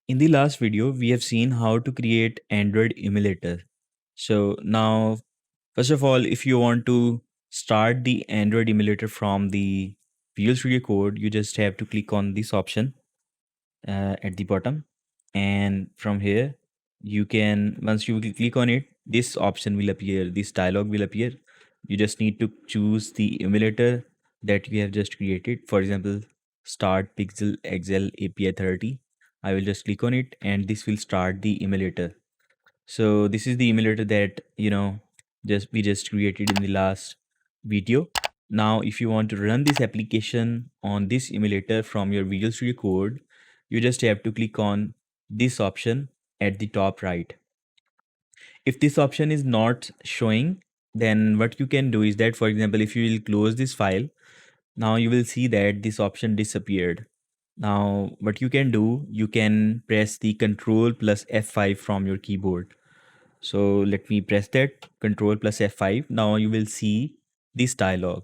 In the last video, we have seen how to create Android emulator. So now, first of all, if you want to start the Android emulator from the Visual Studio Code, you just have to click on this option at the bottom. And from here, you can, once you click on it, this option will appear, this dialog will appear. You just need to choose the emulator that you have just created. For example, start Pixel XL API 30. I will just click on it and this will start the emulator. So this is the emulator that, just we just created in the last video. Now, if you want to run this application on this emulator from your Visual Studio Code, you just have to click on this option at the top right. If this option is not showing, then what you can do is that, for example, if you will close this file, now you will see that this option disappeared. Now, what you can do, you can press the Control plus F5 from your keyboard. So let me press that Control plus F5. Now you will see this dialog.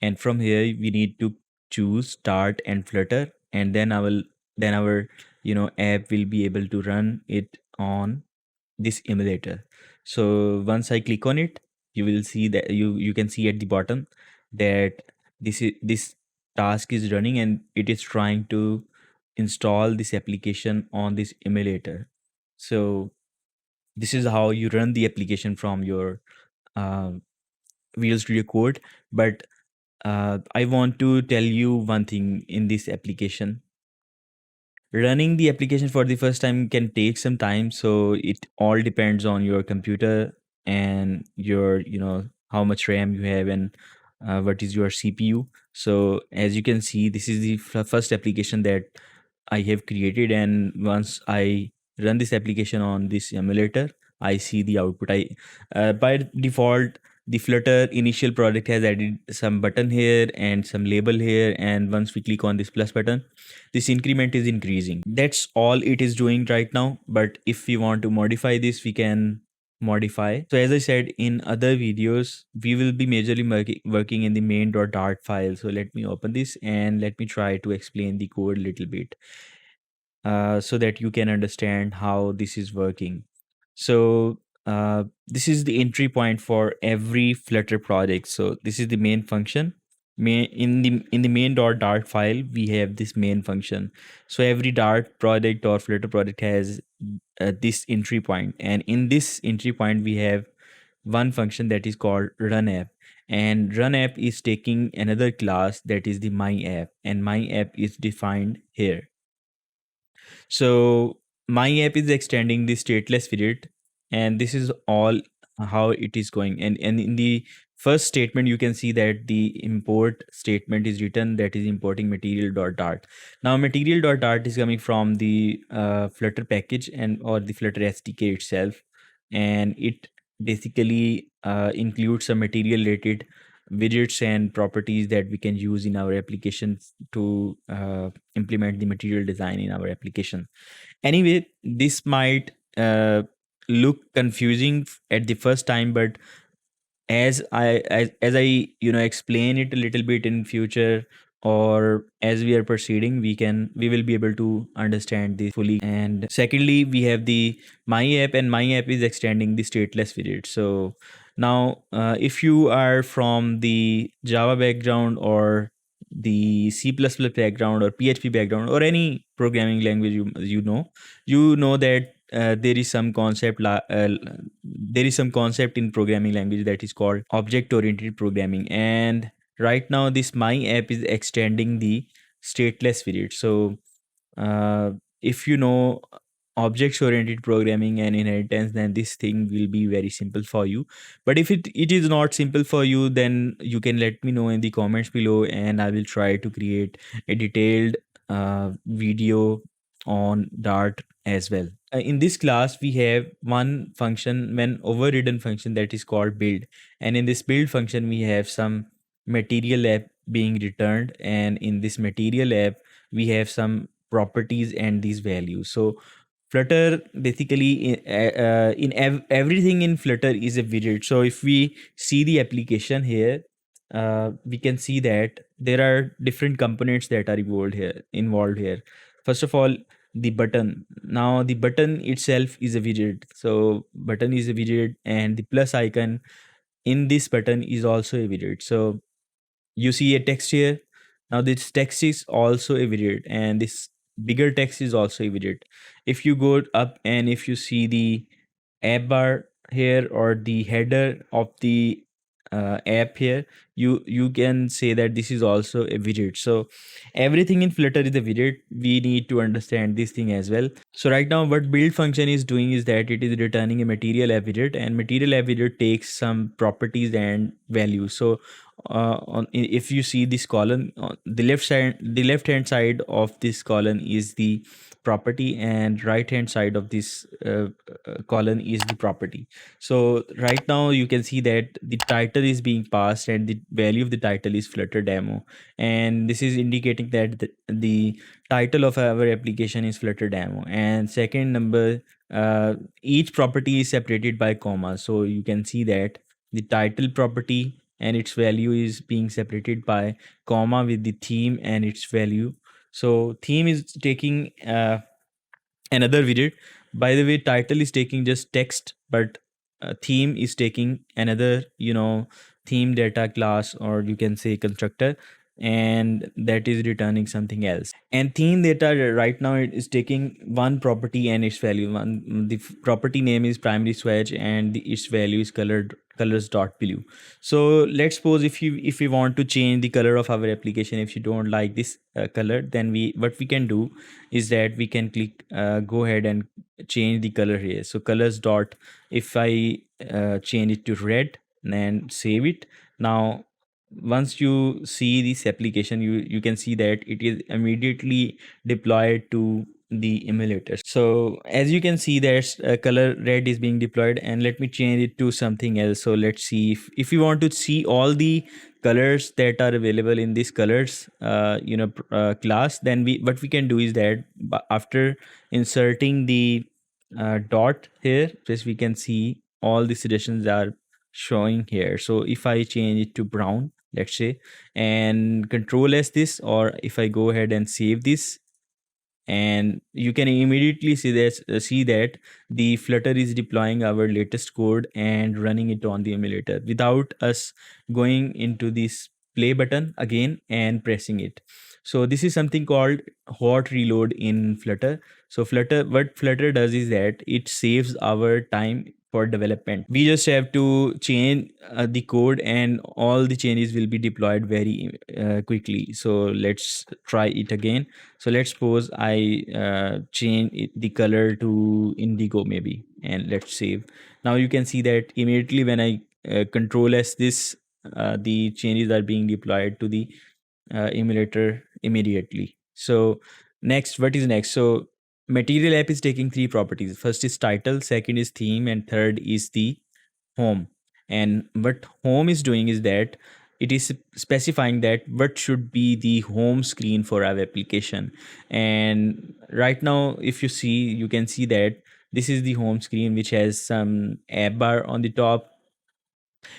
And from here, we need to choose Start and Flutter, and then our app will be able to run it on this emulator. So once I click on it, you will see that you can see at the bottom that this task is running and it is trying to install this application on this emulator. So this is how you run the application from your uh, Visual Studio Code. But I want to tell you one thing in this application. Running the application for the first time can take some time, so it all depends on your computer and your, how much RAM you have and what is your CPU. So as you can see, this is the first application that I have created, and once I run this application on this emulator, I see the output. By default, the Flutter initial project has added some button here and some label here, and once we click on this plus button, this increment is increasing. That's all it is doing right now. But if we want to modify this, we can modify. So as I said in other videos, we will be majorly working in the main.dart file. So let me open this and let me try to explain the code a little bit so that you can understand how this is working. So this is the entry point for every Flutter project. So this is the main function. In the main.dart file, we have this main function. So every Dart project or Flutter project has this entry point, and in this entry point, we have one function that is called run app, and run app is taking another class that is the my app, and my app is defined here. So my app is extending the stateless widget, and this is all how it is going. And in the first statement, you can see that the import statement is written, that is importing material.dart. Now material.dart is coming from the Flutter package and or the Flutter SDK itself, and it basically includes some material related widgets and properties that we can use in our applications to implement the material design in our application. Anyway, this might look confusing at the first time, but as I explain it a little bit in future, or as we are proceeding, we will be able to understand this fully. And secondly, we have the my app, and my app is extending the stateless widget. So now if you are from the Java background or the C++ background or PHP background or any programming language, you know that there is some concept in programming language that is called object oriented programming, and right now this my app is extending the stateless widget. So uh, if you know objects oriented programming and inheritance, then this thing will be very simple for you. But if it is not simple for you, then you can let me know in the comments below, and I will try to create a detailed video on Dart as well. In this class, we have one overridden function that is called build, and in this build function we have some material app being returned, and in this material app we have some properties and these values. So Flutter basically everything in Flutter is a widget. So if we see the application here, we can see that there are different components that are involved here. First of all, the button. Now the button itself is a widget. So button is a widget, and the plus icon in this button is also a widget. So you see a text here. Now this text is also a widget, and this bigger text is also a widget. If you go up and if you see the app bar here or the header of the app here, you can say that this is also a widget. So everything in Flutter is a widget. We need to understand this thing as well. So right now what build function is doing is that it is returning a material app widget, and material app widget takes some properties and values. So if you see this column on the left hand side of this column is the property, and right hand side of this column is the property. So right now you can see that the title is being passed, and the value of the title is Flutter demo, and this is indicating that the title of our application is Flutter demo. And second number, each property is separated by comma, so you can see that the title property and its value is being separated by comma with the theme and its value. So theme is taking another widget. By the way, title is taking just text, but theme is taking another, theme data class, or you can say constructor, and that is returning something else. And theme data right now it is taking one property and its value. One the property name is primary swatch, and its value is colors dot blue. So let's suppose if we want to change the color of our application, if you don't like this color, then we what we can do is that we can click go ahead and change the color here. So colors dot, if I change it to red and save it. Now once you see this application, you can see that it is immediately deployed to the emulator. So as you can see, there's a color red is being deployed, and let me change it to something else. So let's see if you want to see all the colors that are available in this colors class, then we what we can do is that after inserting the dot here, just we can see all the suggestions are showing here. So if I change it to brown, let's say, and control s this, or if I go ahead and save this, and you can immediately see that the Flutter is deploying our latest code and running it on the emulator without us going into this play button again and pressing it. So this is something called hot reload in Flutter. So what Flutter does is that it saves our time for development. We just have to change the code, and all the changes will be deployed very quickly. So let's try it again. So let's suppose I change the color to indigo maybe, and let's save. Now you can see that immediately when I control s this, the changes are being deployed to the emulator immediately. So next, what is next? So material app is taking three properties. First is title, second is theme, and third is the home. And what home is doing is that it is specifying that what should be the home screen for our application. And right now if you see, you can see that this is the home screen, which has some app bar on the top.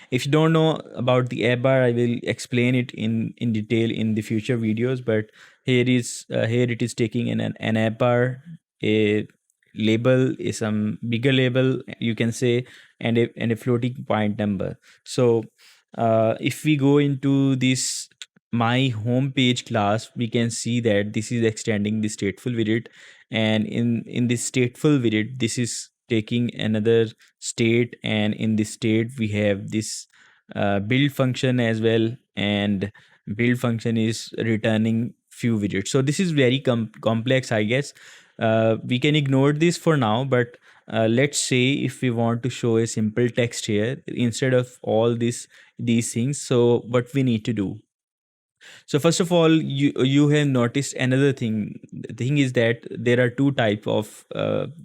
If you don't know about the app bar, I will explain it in detail in the future videos, but here it is taking an app bar, a label, is some bigger label you can say, and a floating point number. So if we go into this my home page class, we can see that this is extending the stateful widget, and in this stateful widget, this is taking another state, and in this state we have this build function as well, and build function is returning few widgets. So this is very complex, I guess. We can ignore this for now, but let's say if we want to show a simple text here instead of all these things, so what we need to do. So first of all, you have noticed another thing. The thing is that there are two type of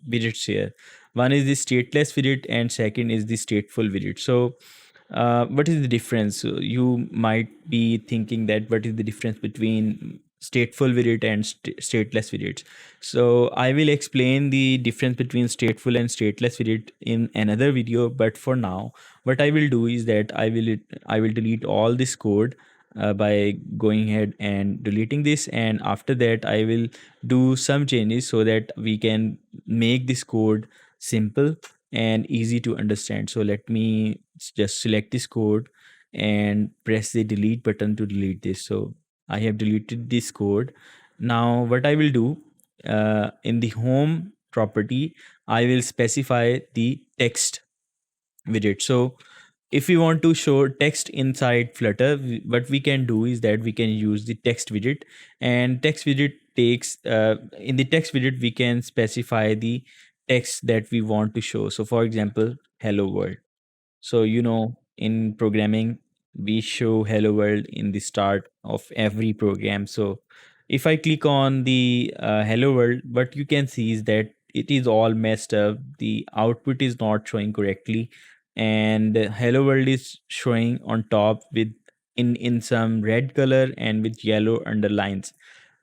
widgets here. One is the stateless widget, and second is the stateful widget. So what is the difference? So you might be thinking that what is the difference between stateful widget and stateless widgets. So I will explain the difference between stateful and stateless widget in another video, but for now what I will do is that I will delete all this code by going ahead and deleting this, and after that I will do some changes so that we can make this code simple and easy to understand. So let me just select this code and press the delete button to delete this. So I have deleted this code. Now what I will do, in the home property, I will specify the text widget. So if we want to show text inside Flutter, what we can do is that we can use the text widget, and text widget takes in the text widget we can specify the text that we want to show. So for example, hello world. So, in programming, we show hello world in the start of every program. So, if I click on the hello world, what you can see is that it is all messed up. The output is not showing correctly, and hello world is showing on top with in some red color and with yellow underlines.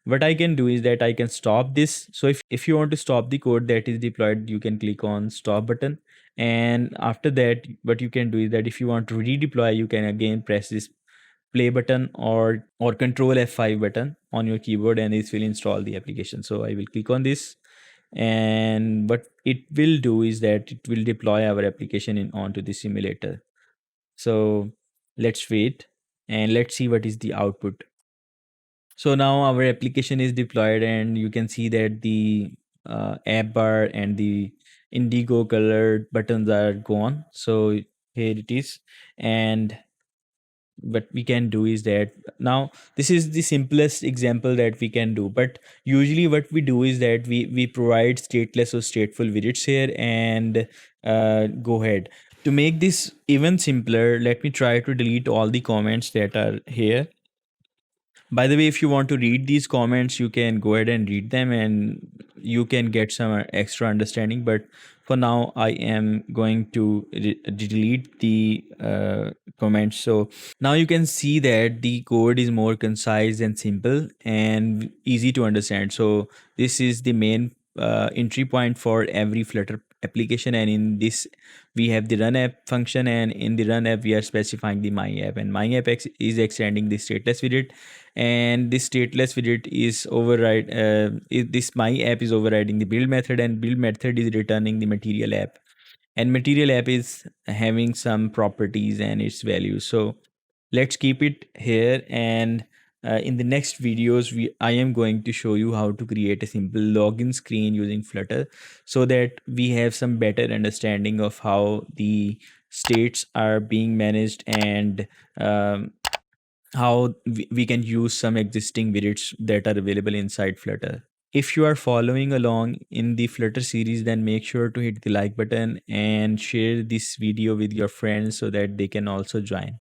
What I can do is that I can stop this. So if you want to stop the code that is deployed, you can click on stop button, and after that what you can do is that if you want to redeploy, you can again press this play button or control F5 button on your keyboard, and this will install the application. So I will click on this, and what it will do is that it will deploy our application in onto the simulator. So let's wait and let's see what is the output. So now our application is deployed, and you can see that the app bar and the indigo colored buttons are gone. So here it is. And what we can do is that now this is the simplest example that we can do, but usually what we do is that we provide stateless or stateful widgets here, and go ahead to make this even simpler. Let me try to delete all the comments that are here. By the way, if you want to read these comments, you can go ahead and read them, and you can get some extra understanding. But for now, I am going to delete the comments. So now you can see that the code is more concise and simple and easy to understand. So this is the main entry point for every Flutter application, and in this we have the run app function, and in the run app we are specifying the my app, and my app is extending the stateless widget, and this stateless widget is this my app is overriding the build method, and build method is returning the material app, and material app is having some properties and its values. So let's keep it here, and in the next videos I am going to show you how to create a simple login screen using Flutter, so that we have some better understanding of how the states are being managed, and how we can use some existing widgets that are available inside Flutter. If you are following along in the Flutter series, then make sure to hit the like button and share this video with your friends so that they can also join.